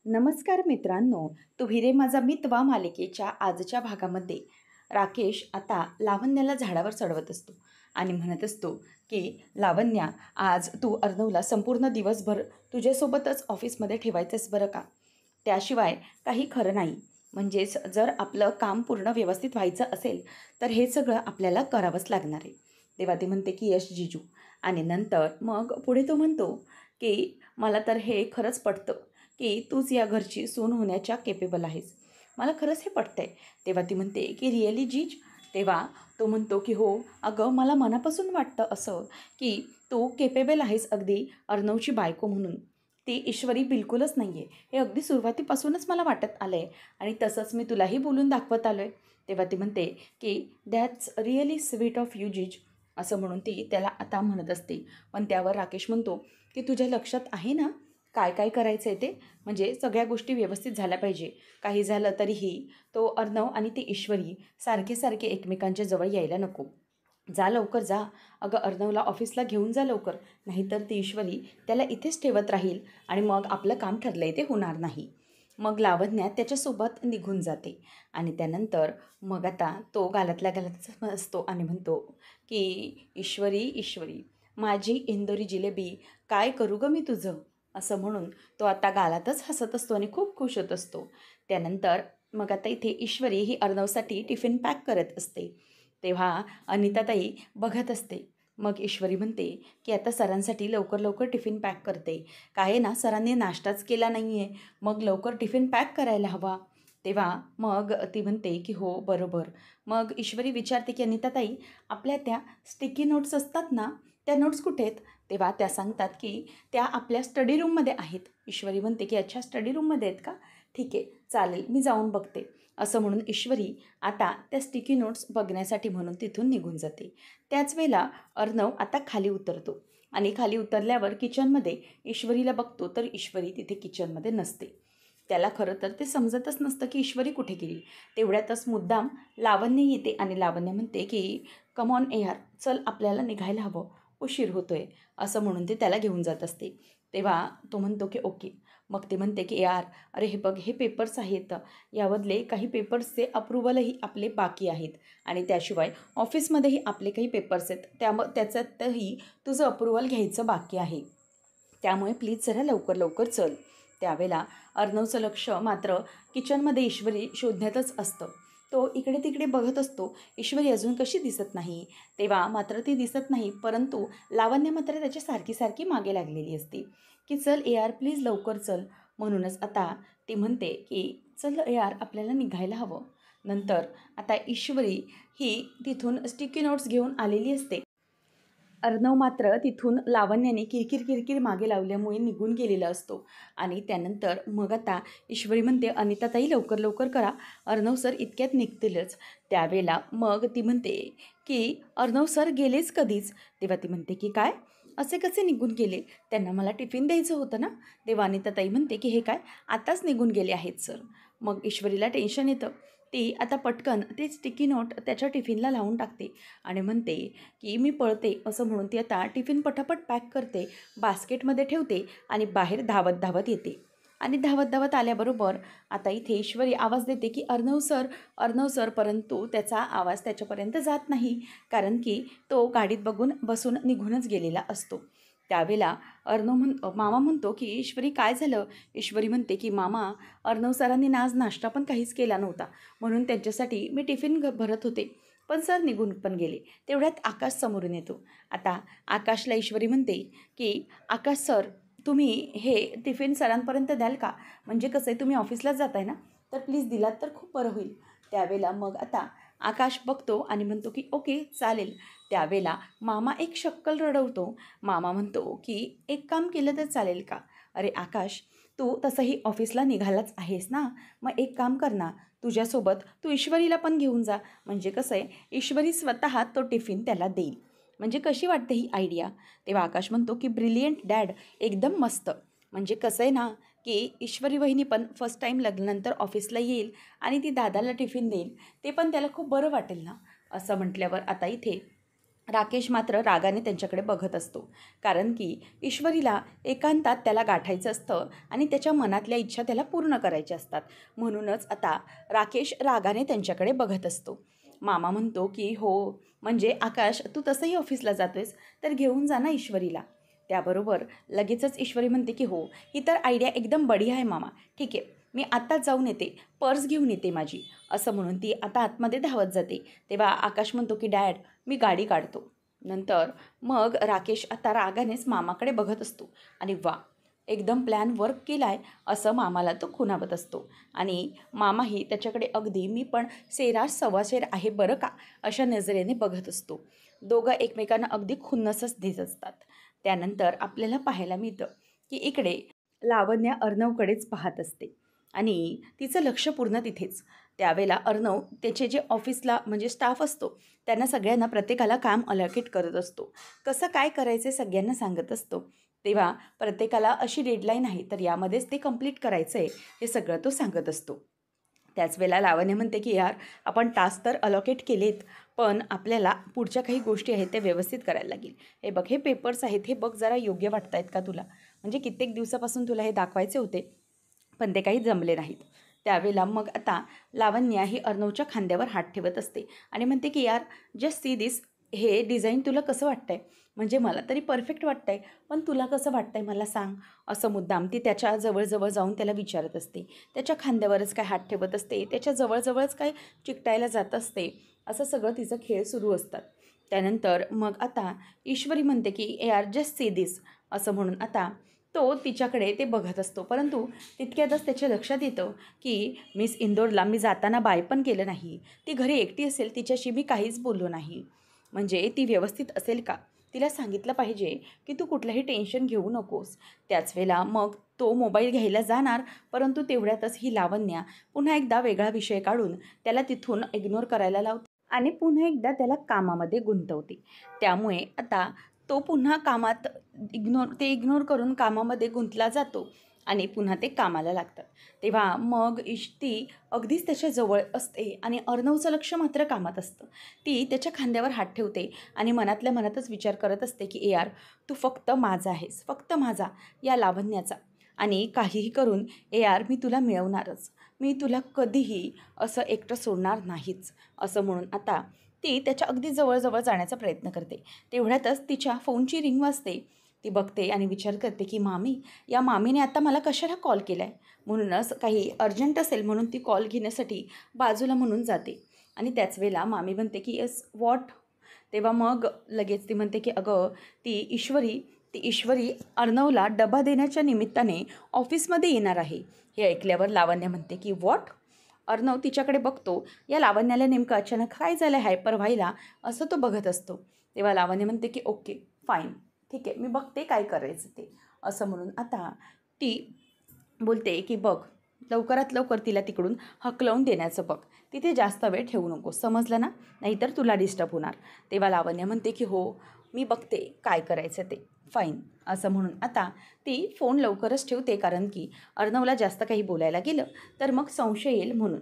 नमस्कार मित्रांनो, तुम्ही रे माझा मितवा मालिकेच्या आजच्या भागामध्ये राकेश आता लावण्याला झाडावर चढवत असतो आणि म्हणत असतो की लावण्या, आज तू अर्णवला संपूर्ण दिवसभर तुझ्यासोबतच ऑफिसमध्ये ठेवायचंच बरं का. त्याशिवाय काही खरं नाही. म्हणजेच जर आपलं काम पूर्ण व्यवस्थित व्हायचं असेल तर हे सगळं आपल्याला करावंच लागणार आहे. तेव्हा ती म्हणते की यश जीजू. आणि नंतर मग पुढे तो म्हणतो की मला तर हे खरंच पटतं की तूच या घरची सून होण्याच्या केपेबल आहेस. मला खरंच हे पटतंय. तेव्हा ती म्हणते की रिअली जीज. तेव्हा तो म्हणतो की हो अगं, मला मनापासून वाटतं असं की तू केपेबल आहेस अगदी अर्णवची बायको म्हणून. ती ईश्वरी बिलकुलच नाही आहे, हे अगदी सुरुवातीपासूनच मला वाटत आलं आहे आणि तसंच मी तुलाही बोलून दाखवत आलो आहे. तेव्हा ती म्हणते की that's really sweet of you jeez, असं म्हणून ती त्याला आता म्हणत असते. पण त्यावर राकेश म्हणतो की तुझ्या लक्षात आहे ना काय काय करायचं आहे ते, म्हणजे सगळ्या गोष्टी व्यवस्थित झाल्या पाहिजे. काही झालं तरीही तो अर्णव आणि ती ईश्वरी सारखे सारखे एकमेकांच्या जवळ यायला नको. जा लवकर जा. अगं अर्णवला ऑफिसला घेऊन जा लवकर, नाहीतर ती ईश्वरी त्याला इथेच ठेवत राहील आणि मग आपलं काम ठरलंय ते होणार नाही. मग लावण्या त्याच्यासोबत निघून जाते आणि त्यानंतर मग आता तो गालातल्या गालातच असतो आणि म्हणतो की ईश्वरी ईश्वरी, माझी इंदोरी जिलेबी, काय करू गं मी तुझं, असं म्हणून तो आता गालातच हसत असतो आणि खूप खुश होत असतो. त्यानंतर मग आता इथे ईश्वरी ही अर्णवसाठी टिफिन पॅक करत असते. तेव्हा अनिताताई बघत असते. मग ईश्वरी म्हणते की आता सरांसाठी लवकर लवकर टिफिन पॅक करते. काय आहे ना, सरांनी नाश्ताच केला नाही आहे, मग लवकर टिफिन पॅक करायला हवा. तेव्हा मग ती म्हणते की हो बरोबर. मग ईश्वरी विचारते की अनिताताई, आपल्या त्या स्टिकी नोट्स असतात ना, त्या नोट्स कुठे आहेत? तेव्हा त्या सांगतात की त्या आपल्या स्टडी रूममध्ये आहेत. ईश्वरी म्हणते की अच्छा, स्टडी रूममध्ये आहेत का? ठीक आहे, चालेल, मी जाऊन बघते. असं म्हणून ईश्वरी आता त्या स्टिकी नोट्स बघण्यासाठी म्हणून तिथून निघून जाते. त्याच वेळेला अर्णव आता खाली उतरतो आणि खाली उतरल्यावर किचनमध्ये ईश्वरीला बघतो तर ईश्वरी तिथे किचनमध्ये नसते. त्याला खरं तर ते समजतच नसतं की ईश्वरी कुठे गेली. तेवढ्यातच मुद्दाम लावण्य येते आणि लावण्य म्हणते की कम ऑन यार, चल आपल्याला निघायला हवं, उशीर होतोय, असं म्हणून ते त्याला घेऊन जात असते. तेव्हा तो म्हणतो की ओके. मग ते म्हणते की यार, अरे हे बघ, हे पेपर्स आहेत, यामधले काही पेपर्सचे अप्रुव्हलही आपले बाकी आहेत आणि त्याशिवाय ऑफिसमध्येही आपले काही पेपर्स आहेत, त्याच्यातही तुझं अप्रुव्हल घ्यायचं बाकी आहे. त्यामुळे प्लीज जरा लवकर लवकर चल. त्यावेळेला अर्णवचं लक्ष मात्र किचनमध्ये ईश्वरी शोधण्यातच असतं. तो इकडे तिकडे बघत असतो, ईश्वरी अजून कशी दिसत नाही. तेव्हा मात्र ती दिसत नाही, परंतु लावण्य मात्र त्याच्या सारखी सारखी मागे लागलेली असते की चल यार प्लीज लवकर चल. म्हणूनच आता ती म्हणते की चल यार आपल्याला निघायला हवं. नंतर आता ईश्वरी ही तिथून स्टिकी नोट्स घेऊन आलेली असते. अर्णव मात्र तिथून लावण्याने किरकिर किरकिर मागे लावल्यामुळे निघून गेलेला असतो आणि त्यानंतर मग आता ईश्वरी म्हणते अनिताताई लवकर लवकर करा, अर्णव सर इतक्यात निघतीलच. त्यावेळेला मग ती म्हणते की अर्णव सर गेलेच कधीच. तेव्हा ती म्हणते की काय, असे कसे निघून गेले, त्यांना मला टिफिन द्यायचं होतं ना. तेव्हा अनिताताई म्हणते की हे काय, आताच निघून गेले आहेत सर. मग ईश्वरीला टेन्शन येतं. ती आता पटकन ती स्टिकी नोट त्याच्या टिफिनला लावून टाकते आणि म्हणते की मी पळते, असं म्हणून ती आता टिफिन पटापट पॅक करते, बास्केटमध्ये ठेवते आणि बाहेर धावत धावत येते. आणि धावत धावत आल्याबरोबर आता इथे ईश्वरी आवाज देते की अर्णव सर, अर्णव सर, परंतु त्याचा आवाज त्याच्यापर्यंत जात नाही, कारण की तो गाडीत बसून निघूनच गेलेला असतो. त्यावेळेला मामा म्हणतो की ईश्वरी काय झालं. ईश्वरी म्हणते की मामा, अर्णव सरांनी आज नाश्ता पण काहीच केला नव्हता, म्हणून त्यांच्यासाठी मी टिफिन भरत होते, पण सर निघून पण गेले. तेवढ्यात आकाश समोरून येतो. आता आकाशला ईश्वरी म्हणते की आकाश सर, तुम्ही हे टिफिन सरांपर्यंत द्याल का, म्हणजे कसं आहे तुम्ही ऑफिसलाच जाताय ना, तर प्लीज दिलात तर खूप बरं होईल. त्यावेळेला मग आता आकाश बघतो आणि म्हणतो की ओके चालेल. त्यावेळेला मामा एक शक्कल रडवतो. मामा म्हणतो की एक काम केलं तर चालेल का. अरे आकाश, तू तसंही ऑफिसला निघालाच आहेस ना, मग एक काम कर ना, तुझ्यासोबत तू ईश्वरीला पण घेऊन जा, म्हणजे कसं आहे ईश्वरी स्वतः तो टिफिन त्याला देईल. म्हणजे कशी वाटते ही आयडिया. तेव्हा आकाश म्हणतो की ब्रिलियंट डॅड, एकदम मस्त. म्हणजे कसं आहे ना की ईश्वरी वहिनी पण फर्स्ट टाईम लग्नानंतर ऑफिसला येईल आणि ती दादाला टिफिन देईल, ते पण त्याला खूप बरं वाटेल ना. असं म्हटल्यावर आता इथे राकेश मात्र रागाने त्यांच्याकडे बघत असतो, कारण की ईश्वरीला एकांतात त्याला गाठायचं असतं आणि त्याच्या मनातल्या इच्छा त्याला पूर्ण करायच्या असतात. म्हणूनच आता राकेश रागाने त्यांच्याकडे बघत असतो. मामा म्हणतो की हो, म्हणजे आकाश तू तसंही ऑफिसला जातोयस तर घेऊन जा ना ईश्वरीला. त्याबरोबर लगेचच ईश्वरी म्हणते की हो, ही तर आयडिया एकदम बढिया आहे मामा. ठीक आहे, मी आत्ताच जाऊन येते, पर्स घेऊन येते माझी. असं म्हणून ती आता आतमध्ये धावत जाते. तेव्हा आकाश म्हणतो की डॅड, मी गाडी काढतो. नंतर मग राकेश आता रागानेच मामाकडे बघत असतो आणि वा, एकदम प्लॅन वर्क केला आहे असं मामाला तो खुणावत असतो. आणि मामाही त्याच्याकडे अगदी मी पण सेरास सव्वाशेर आहे बरं का अशा नजरेने बघत असतो. दोघं एकमेकांना अगदी खुन्नसच देत असतात. त्यानंतर आपल्याला पाहायला मिळतं की इकडे लावण्या अर्णवकडेच पाहत असते आणि तिचं लक्ष पूर्ण तिथेच. त्यावेळेला अर्णव त्याचे जे ऑफिसला म्हणजे स्टाफ असतो त्यांना सगळ्यांना प्रत्येकाला काम अलोकेट करत असतो. कसं काय करायचं सगळ्यांना सांगत असतो. तेव्हा प्रत्येकाला अशी डेडलाईन आहे तर यामध्येच ते कंप्लीट करायचं आहे हे सगळं तो सांगत असतो. त्याच वेळेला लावण्य म्हणते की यार, आपण टास्क तर अलोकेट केलेत, पण आपल्याला पुढच्या काही गोष्टी आहेत त्या व्यवस्थित करायला लागेल. हे बघ, हे पेपर्स आहेत, हे बघ जरा योग्य वाटत आहेत का तुला? म्हणजे कित्येक दिवसापासून तुला हे दाखवायचे होते पण ते काही जमले नाहीत. त्यावेळेला मग आता लावण्या ही अर्णवच्या खांद्यावर हात ठेवत असते आणि म्हणते की यार, जस्ट सी दिस, हे डिझाईन तुला कसं वाटतंय? म्हणजे मला तरी परफेक्ट वाटतंय, पण तुला कसं वाटतंय मला सांग. असं मुद्दाम ती त्याच्या जवळजवळ जाऊन त्याला विचारत असते. त्याच्या खांद्यावरच काय हात ठेवत असते, त्याच्या जवळजवळच काय चिकटायला जात असते. असं सगळं तिचं खेळ सुरू असतात. त्यानंतर मग आता ईश्वरी म्हणते की यार, जस्ट सी दिस, असं म्हणून आता तो तिच्याकडे ते बघत असतो. परंतु तितक्यातच त्याच्या लक्षात येतं की मिस इंदोरला मी जाताना बाय पण केलं नाही. ती घरी एकटी असेल, तिच्याशी मी काहीच बोललो नाही. म्हणजे ती व्यवस्थित असेल का? तिला सांगितलं पाहिजे की तू कुठलंही टेन्शन घेऊ नकोस. त्याच वेळेला मग तो मोबाईल घ्यायला जाणार, परंतु तेवढ्यातच ही लावण्या पुन्हा एकदा वेगळा विषय काढून त्याला तिथून इग्नोर करायला लावते आणि पुन्हा एकदा त्याला कामामध्ये गुंतवते. त्यामुळे आता तो पुन्हा कामात इग्नोर करून कामामध्ये गुंतला जातो आणि पुन्हा ते कामाला लागतात. तेव्हा मग ती अगदीच त्याच्या जवळ असते आणि अर्णवचं लक्ष मात्र कामात असतं. ती त्याच्या खांद्यावर हात ठेवते आणि मनातल्या मनातच विचार करत असते की यार, तू फक्त माझा आहेस, फक्त माझा, या लावण्याचा. आणि काहीही करून यार, मी तुला मिळवणारच, मी तुला कधीही असं एकटं सोडणार नाहीच. असं म्हणून आता ती त्याच्या अगदी जवळजवळ जाण्याचा प्रयत्न करते. तेवढ्यातच तिच्या फोनची रिंग वाजते. ती बघते आणि विचार करते की या मामीने आता मला कशाला कॉल केला आहे. म्हणूनच काही अर्जंट असेल म्हणून ती कॉल घेण्यासाठी बाजूला म्हणून जाते. आणि त्याच वेळेला मामी म्हणते की येस व्हॉट. तेव्हा मग लगेच ती म्हणते की अगं, ती ईश्वरी अर्णवला डबा देण्याच्या निमित्ताने ऑफिसमध्ये येणार आहे. हे ऐकल्यावर लावण्य म्हणते की व्हॉट. अर्णव तिच्याकडे बघतो. या लावण्याला नेमकं अचानक काय झालं हायपर व्हायला असं तो बघत असतो. तेव्हा लावण्य म्हणते की ओके फाईन, ठीक आहे, मी बघते काय करायचं ते. असं म्हणून आता ती बोलते की बघ, लवकरात लवकर तिला तिकडून हकलवून देण्याचं बघ. तिथे जास्त वेळ ठेवू नको, समजलं ना, नाहीतर तुला डिस्टर्ब होणार. तेव्हा लावण्य म्हणते की हो, मी बघते काय करायचं ते, फाईन. असं म्हणून आता ती फोन लवकरच ठेवते, कारण की अर्णवला जास्त काही बोलायला गेलं तर मग संशय येईल म्हणून.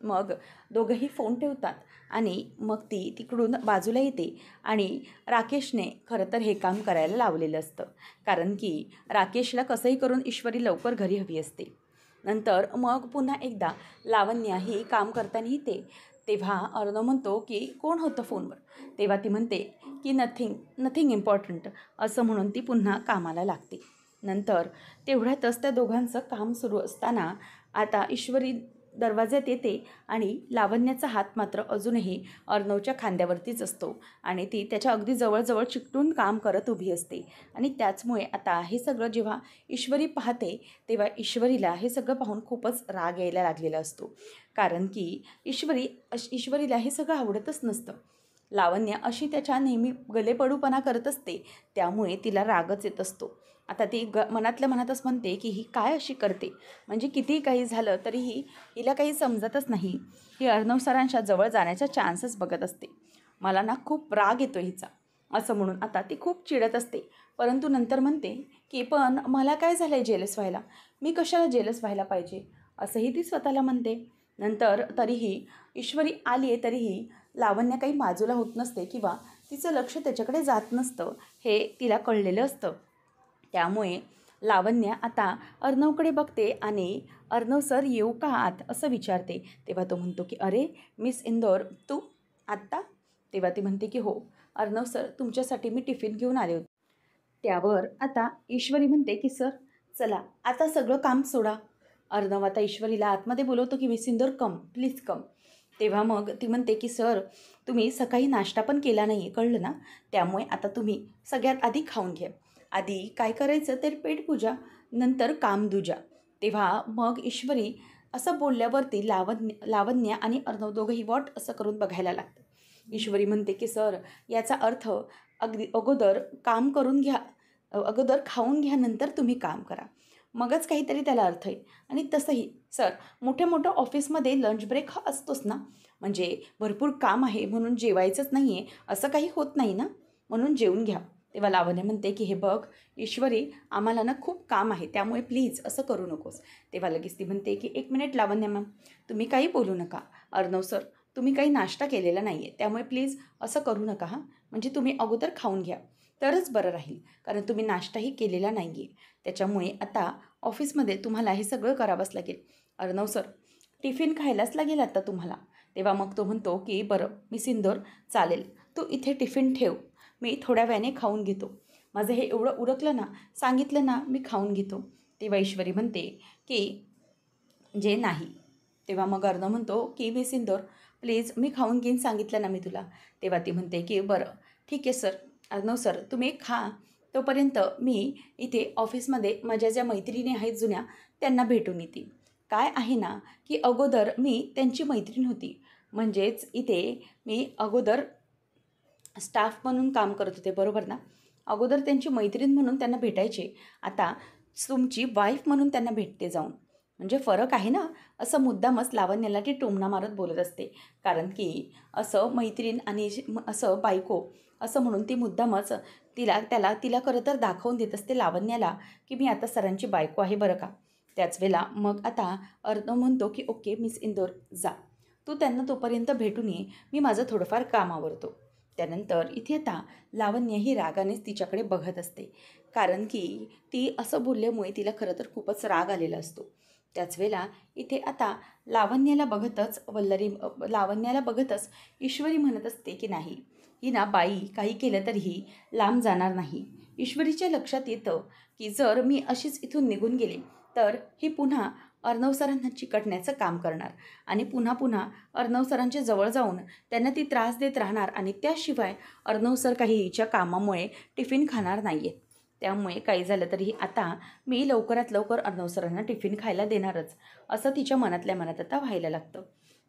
मग दोघंही फोन ठेवतात आणि मग ती तिकडून बाजूला येते आणि राकेशने खरं तर हे काम करायला लावलेलं असतं, कारण की राकेशला कसंही करून ईश्वरी लवकर घरी हवी असते. नंतर मग पुन्हा एकदा लावण्या ही काम करताना येते. तेव्हा अर्णव म्हणतो की कोण होतं फोनवर. तेव्हा ती म्हणते की नथिंग इम्पॉर्टंट. असं म्हणून ती पुन्हा कामाला लागते. नंतर तेवढ्यातच त्या दोघांचं काम सुरू असताना आता ईश्वरी दरवाज्यात येते आणि लावण्याचा हात मात्र अजूनही अर्णवच्या खांद्यावरतीच असतो आणि ती त्याच्या अगदी जवळजवळ चिकटून काम करत उभी असते. आणि त्याचमुळे आता हे सगळं जेव्हा ईश्वरी पाहते तेव्हा ईश्वरीला हे सगळं पाहून खूपच राग यायला लागलेला असतो, कारण की ईश्वरीला हे सगळं आवडतच नसतं. लावण्य अशी त्याच्या नेहमी गलेपडूपणा करत असते, त्यामुळे तिला रागच येत असतो. आता ती मनातल्या मनातच म्हणते की ही काय अशी करते, म्हणजे कितीही काही झालं तरीही हिला काही समजतच नाही. ही अर्णव सरांच्या जवळ जाण्याचा चान्सच बघत असते. मला ना खूप राग येतो हिचा. असं म्हणून आता ती खूप चिडत असते, परंतु नंतर म्हणते की पण मला काय झालं आहे जेलस व्हायला, मी कशाला जेलस व्हायला पाहिजे, असंही ती स्वतःला म्हणते. नंतर तरीही ईश्वरी आली आहे तरीही लावण्य काही बाजूला होत नसते किंवा तिचं लक्ष त्याच्याकडे जात नसतं हे तिला कळलेलं असतं. त्यामुळे लावण्या आता अर्णवकडे बघते आणि अर्णव सर येऊ का आत असं विचारते. तेव्हा तो म्हणतो की अरे मिस इंदौर तू आत्ता? तेव्हा ती म्हणते की हो अर्णव सर तुमच्यासाठी मी टिफिन घेऊन आले होते. त्यावर आता ईश्वरी म्हणते की सर चला आता सगळं काम सोडा. अर्णव आता ईश्वरीला आतमध्ये बोलवतो की miss Indore come please come. तेव्हा मग ती म्हणते की सर तुम्ही सकाळी नाश्ता पण केला नाही आहे कळलं ना, त्यामुळे आता तुम्ही सगळ्यात आधी खाऊन घ्या. आधी काय करायचं तर पेटपूजा नंतर कामदुजा. तेव्हा मग ईश्वरी असं बोलल्यावरती लावण्य आणि अर्णव दोघंही वॉट असं करून बघायला लागतं. ईश्वरी म्हणते की सर याचा अर्थ अगोदर काम करून घ्या, अगोदर खाऊन घ्या नंतर तुम्ही काम करा, मगच काहीतरी त्याला अर्थ आहे. आणि तसंही सर मोठ्या मोठ्या ऑफिसमध्ये लंच ब्रेक हा असतोच ना, म्हणजे भरपूर काम आहे म्हणून जेवायचंच नाही आहे असं काही होत नाही ना, म्हणून जेवून घ्या. तेव्हा लावण्य म्हणते की हे बघ ईश्वरी आम्हाला ना खूप काम आहे त्यामुळे प्लीज असं करू नकोस. तेव्हा लगेच ती म्हणते की एक मिनिट लावण्य मॅम तुम्ही काही बोलू नका. अर्णव सर तुम्ही काही नाश्ता केलेला नाही आहे त्यामुळे प्लीज असं करू नका हां, म्हणजे तुम्ही अगोदर खाऊन घ्या तरच बरं राहील, कारण तुम्ही नाश्ताही केलेला नाही आहे त्याच्यामुळे आता ऑफिसमध्ये तुम्हाला हे सगळं करावंच लागेल. अर्णव सर टिफिन खायलाच लागेल आता तुम्हाला. तेव्हा मग तो म्हणतो की बरं मिस इंदौर चालेल तू इथे टिफिन ठेव, मी थोड्या वेळाने खाऊन घेतो. माझं हे एवढं उरकलं ना, सांगितलं ना मी खाऊन घेतो. तेव्हा ईश्वरी म्हणते की जे नाही. तेव्हा मग अर्णव म्हणतो की मिस इंदौर प्लीज मी खाऊन घेईन सांगितलं ना मी तुला. तेव्हा ती म्हणते की बरं ठीक आहे सर. अर्णव सर तुम्ही खा तोपर्यंत मी इथे ऑफिसमध्ये माझ्या ज्या मैत्रिणी आहेत जुन्या त्यांना भेटून येते. काय आहे ना की अगोदर मी त्यांची मैत्रीण होती, म्हणजेच इथे मी अगोदर स्टाफ म्हणून काम करत होते बरोबर ना, अगोदर त्यांची मैत्रीण म्हणून त्यांना भेटायचे, आता तुमची वाईफ म्हणून त्यांना भेटते जाऊन, म्हणजे फरक आहे ना, असं मुद्दामच लावण्याला ती टोमणा मारत बोलत असते. कारण की असं मैत्रीण आणि असं बायको असं म्हणून ती मुद्दामच तिला खरं तर दाखवून देत असते लावण्याला की मी आता सरांची बायको आहे बरं का. त्याच वेळेला मग आता अर्णव म्हणतो की ओके मिस इंदौर जा तू त्यांना तोपर्यंत भेटून ये, मी माझं थोडंफार काम आवरतो. त्यानंतर इथे आता लावण्य ही रागानेच तिच्याकडे बघत असते, कारण की ती असं बोलल्यामुळे तिला खरं तर खूपच राग आलेला असतो. त्याच वेळेला इथे आता लावण्याला बघतच ईश्वरी म्हणत असते की नाही ही ना बाई काही केलं तरीही लांब जाणार नाही. ईश्वरीच्या लक्षात येतं की जर मी अशीच इथून निघून गेले तर ही पुन्हा अर्णव सरांना चिकटण्याचं काम करणार आणि पुन्हा पुन्हा अर्णव सरांच्या जवळ जाऊन त्यांना ती त्रास देत राहणार आणि त्याशिवाय अर्णव सर काही हिच्या कामामुळे टिफिन खाणार नाही आहेत. त्यामुळे काही झालं तरीही आता मी लवकरात लवकर अर्णव सरांना टिफिन खायला देणारच असं तिच्या मनातल्या मनात आता व्हायला लागतं.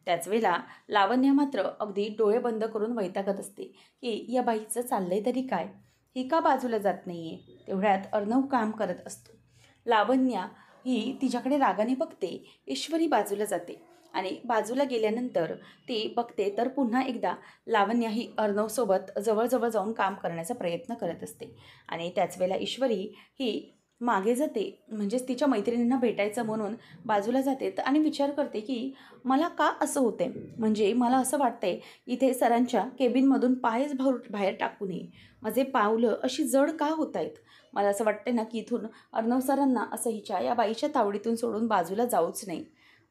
त्याच वेळेला लावण्य मात्र अगदी डोळे बंद करून वैतागत असते की या बाईचं चाललंय तरी काय, ही का बाजूला जात नाही आहे. तेवढ्यात अर्णव काम करत असतो. लावण्या ही तिच्याकडे रागाने बघते. ईश्वरी बाजूला जाते आणि बाजूला गेल्यानंतर ती बघते तर पुन्हा एकदा लावण्या ही अर्णवसोबत जवळजवळ जाऊन काम करण्याचा प्रयत्न करत असते. आणि त्याच वेळेला ईश्वरी ही मागे जाते, म्हणजेच तिच्या मैत्रिणींना भेटायचं म्हणून बाजूला जाते आणि विचार करते की मला का असं होते, म्हणजे मला असं वाटतंय इथे सरांच्या केबिनमधून पायच बाहेर टाकू नये, माझे पावलं अशी जड का होत आहेत. मला असं वाटतं ना की इथून अर्णव सरांना असं हिच्या या बाईच्या तावडीतून सोडून बाजूला जाऊच नाही,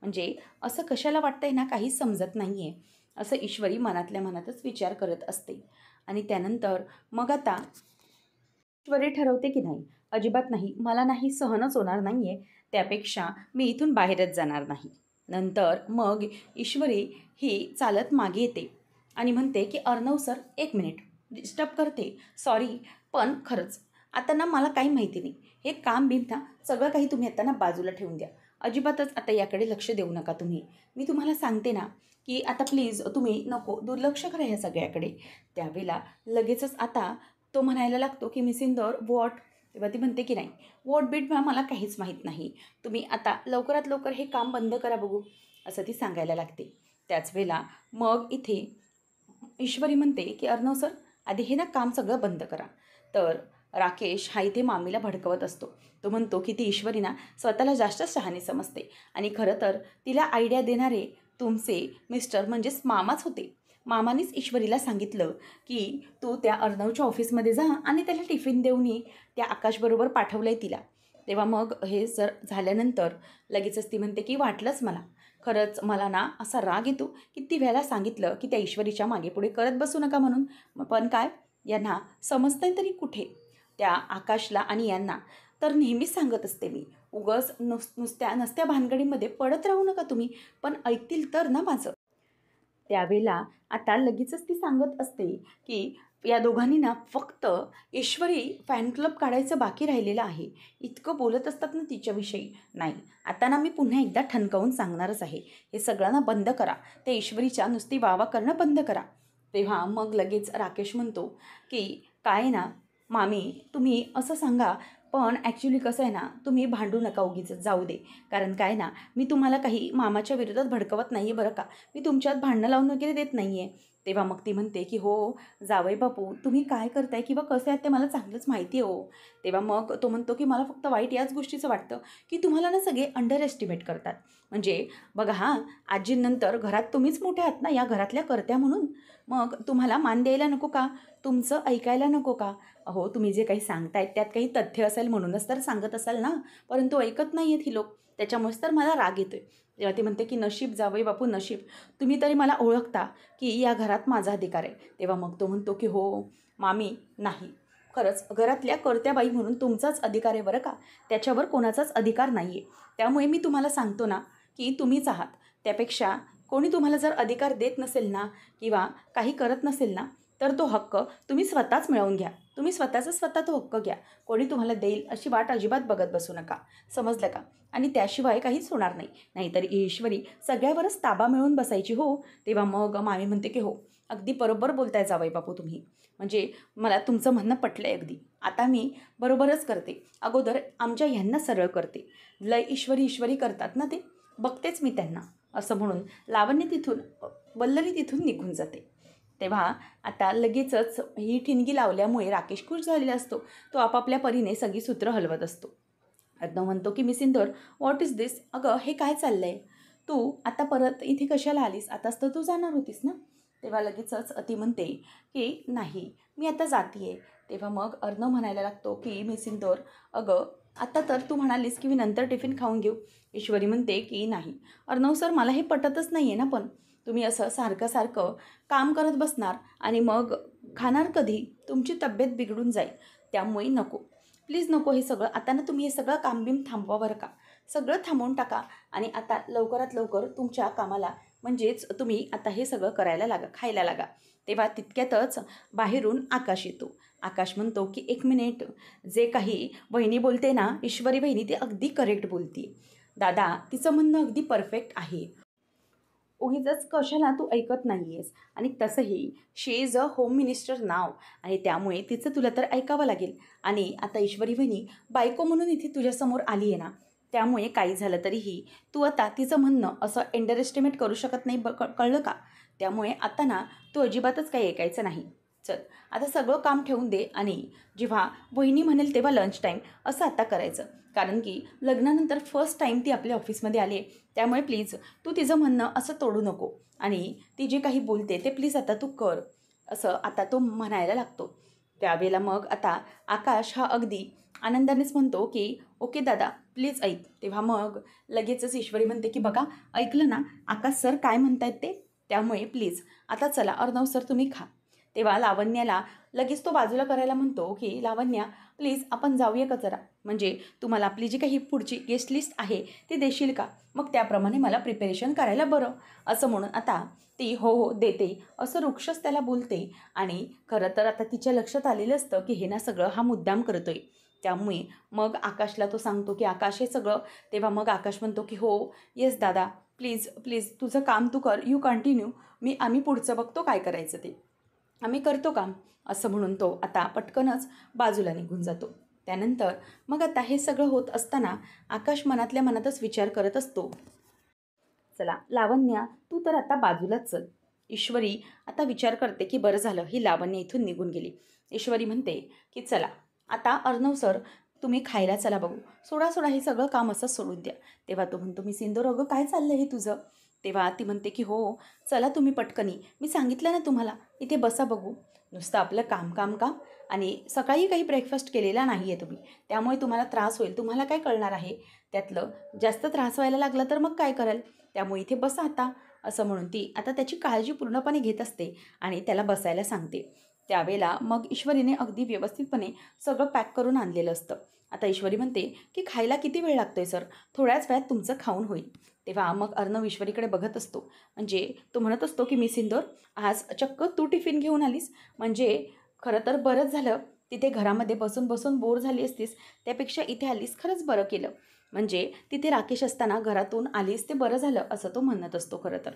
म्हणजे असं कशाला वाटतंय ना काहीच समजत नाही आहे असं ईश्वरी मनातल्या मनातच विचार करत असते. आणि त्यानंतर मग आता ईश्वरी ठरवते की नाही अजिबात नाही, मला नाही सहनच होणार नाही आहे, त्यापेक्षा मी इथून बाहेरच जाणार नाही. नंतर मग ईश्वरी ही चालत मागे येते आणि म्हणते की अर्णव सर एक मिनिट डिस्टर्ब करते सॉरी, पण खरंच आता ना मला काही माहिती नाही, हे काम बिम ना सगळं काही तुम्ही आता ना बाजूला ठेवून द्या, अजिबातच आता याकडे लक्ष देऊ नका तुम्ही. मी तुम्हाला सांगते ना की आता प्लीज तुम्ही नको दुर्लक्ष करा ह्या सगळ्याकडे. त्यावेळेला लगेचच आता तो म्हणायला लागतो की मिस इंदौर वॉट. तेव्हा ती म्हणते की नाही वॉट बीट मला काहीच माहीत नाही, तुम्ही आता लवकरात लवकर हे काम बंद करा बघू असं ती सांगायला लागते. त्याच वेळेला मग इथे ईश्वरी म्हणते की अर्णव सर आधी हे ना काम सगळं बंद करा. तर राकेश हा इथे मामीला भडकवत असतो. तो म्हणतो की ती ईश्वरी ना स्वतःला जास्त शहाणी समजते आणि खरं तर तिला आयडिया देणारे तुमचे मिस्टर म्हणजेच मामाच होते, मामानेच ईश्वरीला सांगितलं की तू त्या अर्णवच्या ऑफिसमध्ये जा आणि त्याला टिफिन देऊन ये. त्या आकाशबरोबर पाठवलं आहे तिला. तेव्हा मग हे जर झाल्यानंतर लगेचच ती म्हणते की वाटलंच मला. खरंच मला ना असा राग येतो किती वेळेला सांगितलं की त्या ईश्वरीच्या मागे पुढे करत बसू नका म्हणून. पण काय यांना समजतंय तरी कुठे. त्या आकाशला आणि यांना तर नेहमीच सांगत असते मी, उगाच नुसत्या नसत्या भानगडीमध्ये पडत राहू नका तुम्ही, पण ऐकतील तर ना माझं. त्यावेळेला आता लगेचच ती सांगत असते की या दोघांनी ना फक्त ईश्वरी फॅन क्लब काढायचं बाकी राहिलेलं आहे. इतकं बोलत असतात ना तिच्याविषयी. नाही, आता ना मी पुन्हा एकदा ठणकावून सांगणारच आहे. हे सगळ्यांना बंद करा. त्या ईश्वरीच्या नुसती वावा करणं बंद करा. तेव्हा मग लगेच राकेश म्हणतो की काय ना मामी, तुम्ही असं सांगा, पण ॲक्च्युली कसं आहे ना, तुम्ही भांडू नका उगीच, जाऊ दे. कारण काय ना, मी तुम्हाला काही मामाच्या विरोधात भडकवत नाही आहे बरं का. मी तुमच्यात भांडणं लावून वगैरे देत नाही आहे. तेव्हा मग ती म्हणते की हो जावई बापू, तुम्ही काय करताय किंवा कसं आहेत ते मला चांगलंच माहिती आहे हो. तेव्हा मग तो म्हणतो की मला फक्त वाईट याच गोष्टीचं वाटतं की तुम्हाला ना सगळे अंडर एस्टिमेट करतात. म्हणजे बघा हां, आजींनंतर घरात तुम्हीच मोठ्या आहात ना या घरातल्या कर्त्या म्हणून. मग तुम्हाला मान द्यायला नको का, तुमचं ऐकायला नको का. अहो तुम्ही जे काही सांगतायत त्यात काही तथ्य असेल म्हणूनच तर सांगत असाल ना, परंतु ऐकत नाही आहेत ही लोक, त्याच्यामुळेच तर मला राग येतो आहे. तेव्हा ती म्हणते की नशीब जावई बापू नशीब, तुम्ही तरी मला ओळखता की या घरात माझा अधिकार आहे. तेव्हा मग तो म्हणतो की हो मामी, नाही खरंच घरातल्या कर्त्या बाई म्हणून तुमचाच अधिकार आहे बरं का, त्याच्यावर कोणाचाच अधिकार नाही आहे. त्यामुळे मी तुम्हाला सांगतो ना की तुम्हीच आहात. त्यापेक्षा कोणी तुम्हाला जर अधिकार देत नसेल ना किंवा काही करत नसेल ना, तर तो हक्क तुम्ही स्वतःच मिळवून घ्या. तुम्ही स्वतःचा स्वतः तो हक्क घ्या. कोणी तुम्हाला देईल अशी वाट अजिबात बघत बसू नका. समजलं का. आणि त्याशिवाय काहीच होणार नाही. नाहीतर ईश्वरी सगळ्यावरच ताबा मिळवून बसायची हो. तेव्हा मग मामी म्हणते की हो अगदी बरोबर बोलताय जावई बापू तुम्ही. म्हणजे मला तुमचं म्हणणं पटलं आहे अगदी. आता मी बरोबरच करते. अगोदर आमच्या ह्यांना सरळ करते. लय ईश्वरी ईश्वरी करतात ना ते, बघतेच मी त्यांना. असं म्हणून लावण्य तिथून वल्लरी तिथून निघून जाते. तेव्हा आता लगेचच ही ठिणगी लावल्यामुळे राकेश खुश झालेला असतो. तो आपापल्या परीने सगळी सूत्र हलवत असतो. अर्णव म्हणतो की मिस इंदोर, व्हॉट इज दिस. अगं हे काय चाललं आहे, तू आता परत इथे कशाला आलीस, आताच तर तू जाणार होतीस ना. तेव्हा लगेचच ती म्हणते की नाही मी आता जाते आहे. तेव्हा मग अर्णव म्हणायला लागतो की मिस इंदोर, अगं आता तर तू म्हणालीस की मी नंतर टिफिन खाऊन घेऊ. ईश्वरी म्हणते की नाही अर्णव सर, मला हे पटतच नाही आहे ना, पण तुम्ही असं सारखं सारखं काम करत बसणार आणि मग खाणार कधी, तुमची तब्येत बिघडून जाईल. त्यामुळे नको, प्लीज नको हे सगळं. आता ना तुम्ही हे सगळं कामबिम थांबवा बरं का. सगळं थांबवून टाका आणि आता लवकरात लवकर तुमच्या कामाला म्हणजेच तुम्ही आता हे सगळं करायला लागा, खायला लागा. तेव्हा तितक्यातच बाहेरून आकाश येतो. आकाश म्हणतो की एक मिनिट, जे काही वहिनी बोलते ना ईश्वरी वहिनी, ती अगदी करेक्ट बोलते. दादा तिचं म्हणणं अगदी परफेक्ट आहे. उगीचच कशाला तू ऐकत नाही आहेस. आणि तसंही शी इज अ होम मिनिस्टर नाव, आणि त्यामुळे तिचं तुला तर ऐकावं लागेल. आणि आता ईश्वरी वहिनी बायको म्हणून इथे तुझ्यासमोर आली आहे ना, त्यामुळे काही झालं तरीही तू आता तिचं म्हणणं असं अंडर एस्टिमेट करू शकत नाही. कळलं का. त्यामुळे आता ना तू अजिबातच काही ऐकायचं नाही. चल आता सगळं काम ठेवून दे आणि जेव्हा वहिनी म्हणेल तेव्हा लंच टाईम असं आता करायचं. कारण की लग्नानंतर फर्स्ट टाईम ती आपल्या ऑफिसमध्ये आली आहे. त्यामुळे प्लीज तू तिचं म्हणणं असं तोडू नको आणि ती जे काही बोलते ते प्लीज आता तू कर, असं आता तो म्हणायला लागतो. त्यावेळेला मग आता आकाश हा अगदी आनंदानेच म्हणतो की ओके दादा प्लीज ऐक. तेव्हा मग लगेचच ईश्वरी म्हणते की बघा ऐकलं ना आकाश सर काय म्हणतायत ते, त्यामुळे प्लीज आता चला अर्णव सर तुम्ही खा. तेव्हा लावण्याला लगेच तो बाजूला करायला म्हणतो की लावण्या प्लीज आपण जाऊया का जरा, म्हणजे तुम्हाला आपली जी काही पुढची गेस्ट लिस्ट आहे ती देशील का, मग त्याप्रमाणे मला प्रिपरेशन करायला बरं. असं म्हणून आता ती हो हो देते असं वृक्षच त्याला बोलते. आणि खरं तर आता तिच्या लक्षात आलेलं असतं की हे ना सगळं हा मुद्दाम करतोय. त्यामुळे मग आकाशला तो सांगतो की आकाश हे सगळं. तेव्हा मग आकाश म्हणतो की हो येस दादा, प्लीज प्लीज तुझं काम तू कर, यू कंटिन्यू, आम्ही पुढचं बघतो काय करायचं ते, आम्ही करतो काम. असं म्हणून तो आता पटकनच बाजूला निघून जातो. त्यानंतर मग आता हे सगळं होत असताना आकाश मनातल्या मनातच विचार करत असतो, चला लावण्या तू तर आता बाजूलाच चल. ईश्वरी आता विचार करते की बरं झालं ही लावण्य इथून निघून गेली. ईश्वरी म्हणते की चला आता अर्णव सर तुम्ही खायला चला बघू, सोडा सोडा हे सगळं काम असं सोडून द्या. तेव्हा तो म्हणतो, मी सिंदूर अगं काय चाललं हे तुझं? तेव्हा ती म्हणते की हो, चला तुम्ही पटकनी, मी सांगितलं ना तुम्हाला, इथे बसा बघू. नुसतं आपलं काम काम काम, आणि सकाळी काही ब्रेकफास्ट केलेला नाही आहे तुम्ही, त्यामुळे तुम्हाला त्रास होईल. तुम्हाला काय कळणार आहे त्यातलं? जास्त त्रास व्हायला लागला तर मग काय कराल? त्यामुळे इथे बसा आता, असं म्हणून ती आता त्याची काळजी पूर्णपणे घेत असते आणि त्याला बसायला सांगते. त्यावेळेला मग ईश्वरीने अगदी व्यवस्थितपणे सगळं पॅक करून आणलेलं असतं. आता ईश्वरी म्हणते की खायला किती वेळ लागतोय सर? थोड्याच वेळात तुमचं खाऊन होईल. तेव्हा मग अर्णव ईश्वरीकडे बघत असतो. म्हणजे तो म्हणत असतो की मिस इंदोर, आज चक्क तू टिफिन घेऊन आलीस, म्हणजे खरं तर बरंच झालं. तिथे घरामध्ये बसून बसून बोर झाली असतीस, त्यापेक्षा इथे आलीस, खरंच बरं केलं. म्हणजे तिथे राकेश असताना घरातून आलीस ते बरं झालं, असं तो म्हणत असतो खरं तर.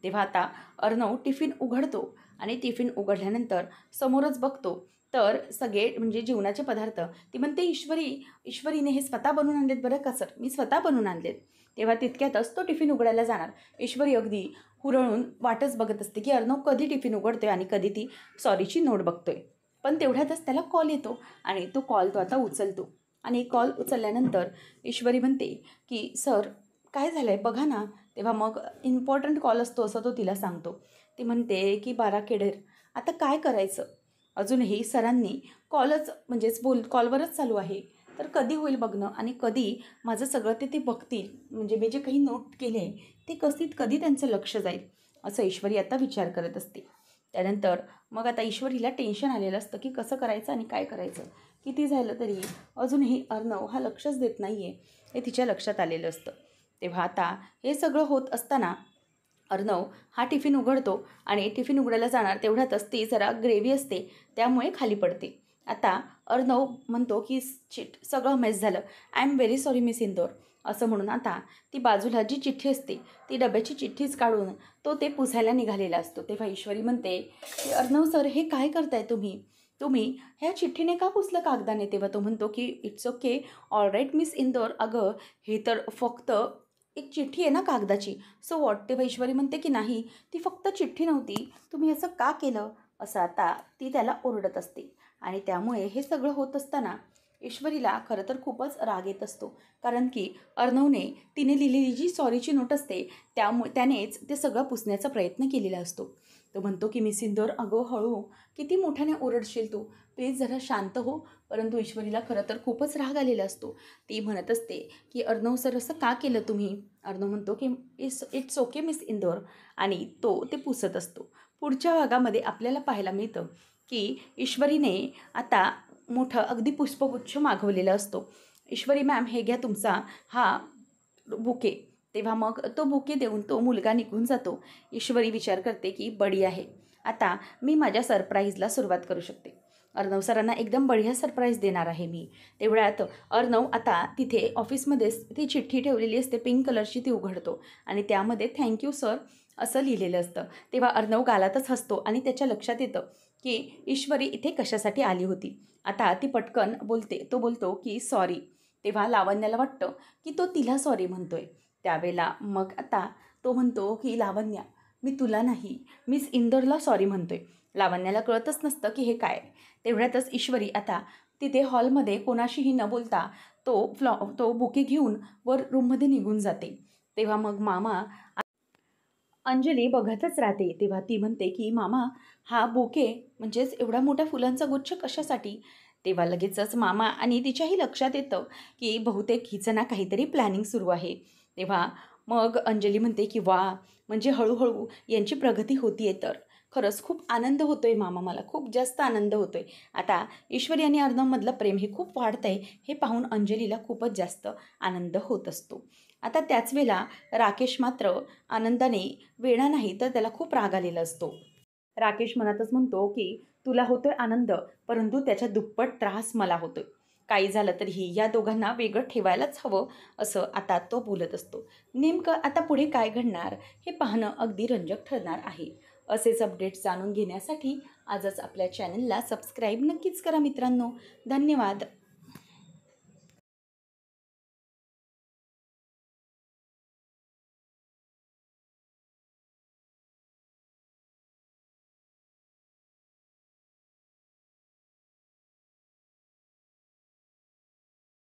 तेव्हा आता अर्णव टिफिन उघडतो आणि टिफिन उघडल्यानंतर समोरच बघतो तर सगळे म्हणजे जेवणाचे पदार्थ. ती म्हणते, ईश्वरीने हे स्वतः बनवून आणलेत बरं का सर, मी स्वतः बनवून आणलेत. तेव्हा तितक्यातच तो टिफिन उघडायला जाणार. ईश्वरी अगदी हुरळून वाटच बघत असते की अर्णव कधी टिफिन उघडतोय आणि कधी ती सॉरीची नोट बघतोय. पण तेवढ्यातच त्याला कॉल येतो आणि तो कॉल तो आता उचलतो. आणि कॉल उचलल्यानंतर ईश्वरी म्हणते की सर काय झालं आहे बघा ना. तेव्हा मग इम्पॉर्टंट कॉल असतो असं तो तिला सांगतो. ती म्हणते की बारा केडेर, आता काय करायचं? अजूनही सरांनी कॉलच म्हणजेच कॉलवरच चालू आहे. तर कधी होईल बघणं आणि कधी माझं सगळं ते बघतील, म्हणजे मी जे काही नोट केले ते कधी त्यांचं लक्ष जाईल, असं ईश्वरी आता विचार करत असते. त्यानंतर मग आता ईश्वरीला टेन्शन आलेलं असतं की कसं करायचं आणि काय करायचं. किती झालं तरी अजूनही अर्णव हा लक्षच देत नाही आहे, हे तिच्या लक्षात आलेलं असतं. तेव्हा आता हे सगळं होत असताना अर्णव हा टिफिन उघडतो आणि टिफिन उघडायला जाणार तेवढ्यातच ती जरा ग्रेव्ही असते त्यामुळे खाली पडते. आता अर्णव म्हणतो की शिट, सगळं मेस झालं, I am very sorry miss Indore, असं म्हणून आता ती बाजूला जी चिठ्ठी असते ती डब्याची चिठ्ठीच काढून तो ते पुसायला निघालेला असतो. तेव्हा ईश्वरी म्हणते की अर्णव सर, हे काय करताय तुम्ही ह्या चिठ्ठीने का पुसलं कागदाने? तेव्हा तो म्हणतो की it's okay, all right miss Indore, अगं हे तर फक्त एक चिठ्ठी आहे ना कागदाची, सो वॉट. तेव्हा ईश्वरी म्हणते की नाही, ती फक्त चिठ्ठी नव्हती, तुम्ही असं का केलं, असं आता ती त्याला ओरडत असते. आणि त्यामुळे हे सगळं होत असताना ईश्वरीला खरं तर खूपच राग येत असतो. कारण की अर्णवने तिने लिहिलेली जी सॉरीची नोट असते त्यानेच ते सगळं पुसण्याचा प्रयत्न केलेला असतो. तो म्हणतो की मिस इंदोर, अगो हळू, किती मोठ्याने ओरडशील तू, प्लीज जरा शांत हो. परंतु ईश्वरीला खरं तर खूपच राग आलेला असतो. ती म्हणत असते की अर्णव सर, असं का केलं तुम्ही? अर्णव म्हणतो की इट्स ओके मिस इंदोर, आणि तो ते पुसत असतो. पुढच्या भागामध्ये आपल्याला पाहायला मिळतं की ईश्वरीने आता मोठं अगदी पुष्पगुच्छ मागवलेला असतो. ईश्वरी मॅम, हे घ्या तुमचा हा बुके. तेव्हा मग तो बुके देऊन तो मुलगा निघून जातो. ईश्वरी विचार करते की बडी आहे, आता मी माझ्या सरप्राईजला सुरुवात करू शकते. अर्णव सरांना एकदम बढिया सरप्राईज देणार आहे मी. तेवढ्यात अर्णव आता तिथे ऑफिसमध्येच ती चिठ्ठी ठेवलेली असते पिंक कलरची, ती उघडतो आणि त्यामध्ये थँक्यू सर असं लिहिलेलं असतं. तेव्हा अर्णव गालातच हसतो आणि त्याच्या लक्षात येतं की ईश्वरी इथे कशासाठी आली होती. आता ती पटकन तो बोलतो की सॉरी. तेव्हा लावण्याला वाटतं की तो तिला सॉरी म्हणतोय. त्यावेळेला मग आता तो म्हणतो की लावण्या, मी तुला नाही, मिस इंदोरला सॉरी म्हणतोय. लावण्याला कळतच नसतं की हे काय. तेवढ्यातच ईश्वरी आता तिथे हॉलमध्ये कोणाशीही न बोलता तो बुके घेऊन वर रूममध्ये निघून जाते. तेव्हा मग मामा अंजली बघतच राहते. तेव्हा ती म्हणते की मामा, हा बुके म्हणजेच एवढा मोठा फुलांचा गुच्छ कशासाठी? तेव्हा लगेचच मामा आणि तिच्याही लक्षात येतं की बहुतेक हिचं ना काहीतरी प्लॅनिंग सुरू आहे. तेव्हा मग अंजली म्हणते की वा, म्हणजे हळूहळू यांची प्रगती होतीये. तर खरंच खूप आनंद होतोय मामा, मला खूप जास्त आनंद होतोय. आता ईश्वरी आणि अर्णवमधलं प्रेम हे खूप वाढतंय हे पाहून अंजलीला खूपच जास्त आनंद होत असतो. आता त्याच वेळेला राकेश मात्र आनंदाने वेळा नाही तर त्याला खूप राग आलेला असतो. राकेश मनातच म्हणतो की तुला होतोय आनंद, परंतु त्याच्या दुप्पट त्रास मला होतोय. काही झालं तरीही या दोघांना वेगळं ठेवायलाच हवं, असं आता तो बोलत असतो. नेमकं आता पुढे काय घडणार हे पाहणं अगदी रंजक ठरणार आहे. असेच अपडेट्स जाणून घेण्यासाठी आजच आपल्या चॅनलला सबस्क्राईब नक्कीच करा मित्रांनो. धन्यवाद.